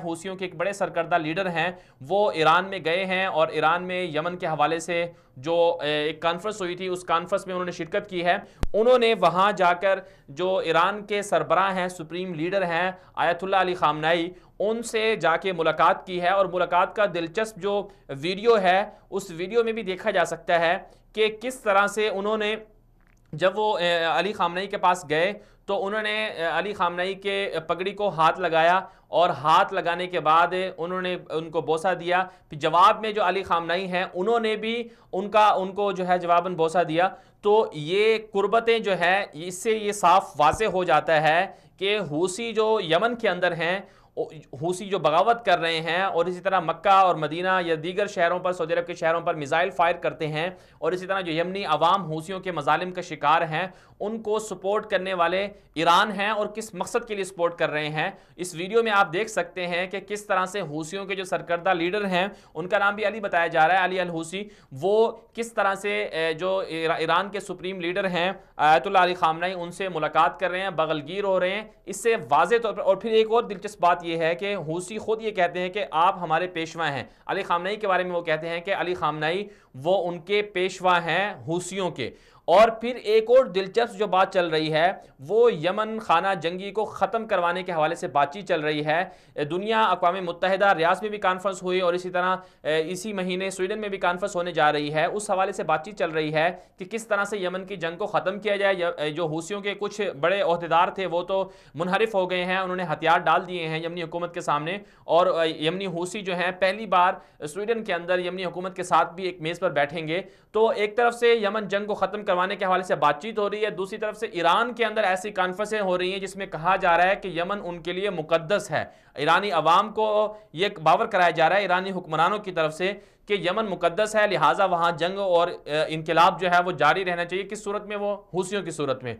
حوثیوں کے ایک بڑے سرکردہ لیڈر ہیں وہ ایران میں گئے ہیں اور ایران میں یمن کے حوالے سے جو ایک کانفرنس ہوئی تھی اس کانفرنس میں انہوں نے شرکت کی ہے. انہوں نے وہاں جا کر جو ایران کے سربراہ ہیں، سپریم لیڈر ہیں آیت اللہ علی خامنائی، ان سے جا کے ملاقات کی ہے. اور ملاقات کا دلچسپ جو ویڈیو ہے اس ویڈیو میں بھی دیکھا جا سکتا ہے کہ کس طرح سے انہوں نے جب وہ علی خامنائی کے پاس گئے تو انہوں نے علی خامنائی کے پگڑی کو ہاتھ لگایا اور ہاتھ لگانے کے بعد انہوں نے ان کو بوسہ دیا. پھر جواب میں جو علی خامنائی ہیں انہوں نے بھی ان کو جو ہے جواباً بوسہ دیا. تو یہ قربتیں جو ہے اس سے یہ صاف واضح ہو جاتا ہے کہ حوثی جو یمن کے اندر ہیں، حوثی جو بغاوت کر رہے ہیں اور اسی طرح مکہ اور مدینہ یا دیگر شہروں پر، سعودی عرب کے شہروں پر میزائل فائر کرتے ہیں، اور اسی طرح جو یمنی عوام حوثیوں کے مظالم کا شکار ہیں ان کو سپورٹ کرنے والے ایران ہیں اور کس مقصد کے لیے سپورٹ کر رہے ہیں. اس ویڈیو میں آپ دیکھ سکتے ہیں کہ کس طرح سے حوثیوں کے جو سرکردہ لیڈر ہیں، ان کا نام بھی علی بتایا جا رہا ہے، علی الحوثی، وہ کس طرح سے جو ایران کے سپریم لیڈر ہیں آیت اللہ علی خامنائی ان سے ملاقات کر رہے ہیں، بغل گیر ہو رہے ہیں. اس سے واضح طور پر، اور پھر ایک اور دلچسپ بات یہ ہے کہ حوثی خود یہ کہتے ہیں کہ آپ ہمارے پیشوا ہیں. علی خامنائی کے بارے میں وہ کہتے ہیں کہ علی خامنائی وہ ان کے پیشوا ہیں حوثیوں کے. اور پھر ایک اور دلچسپ جو بات چل رہی ہے وہ یمن خانہ جنگی کو ختم کروانے کے حوالے سے بات چیت چل رہی ہے. دنیا اقوام متحدہ ریاض میں بھی کانفرنس ہوئی اور اسی طرح اسی مہینے سویڈن میں بھی کانفرنس ہونے جا رہی ہے. اس حوالے سے بات چیت چل رہی ہے کہ کس طرح سے یمن کی جنگ کو ختم کیا جائے. جو حوثیوں کے کچھ بڑے عہدیدار تھے وہ تو منحرف ہو گئے ہیں، انہوں نے ہتھیار ڈال دیے ہیں یمنی حکومت کے سامنے، اور یمنی حوثی جو ہیں پہلی بار سویڈن کے اندر یمنی حکومت کے ساتھ بھی ایک میز پر بیٹھیں گے. تو ایک طرف سے یمن جنگ کو ختم کروانے کے حوالے سے بات چیت ہو رہی ہے، دوسری طرف سے ایران کے اندر ایسی کانفرنسیں ہو رہی ہیں جس میں کہا جا رہا ہے کہ یمن ان کے لیے مقدس ہے. ایرانی عوام کو یہ باور کرایا جا رہا ہے ایرانی حکمرانوں کی طرف سے کہ یمن مقدس ہے، لہٰذا وہاں جنگ اور انقلاب جو ہے وہ جاری رہنا چاہیے. کس صورت میں؟ وہ حوثیوں کی صورت میں.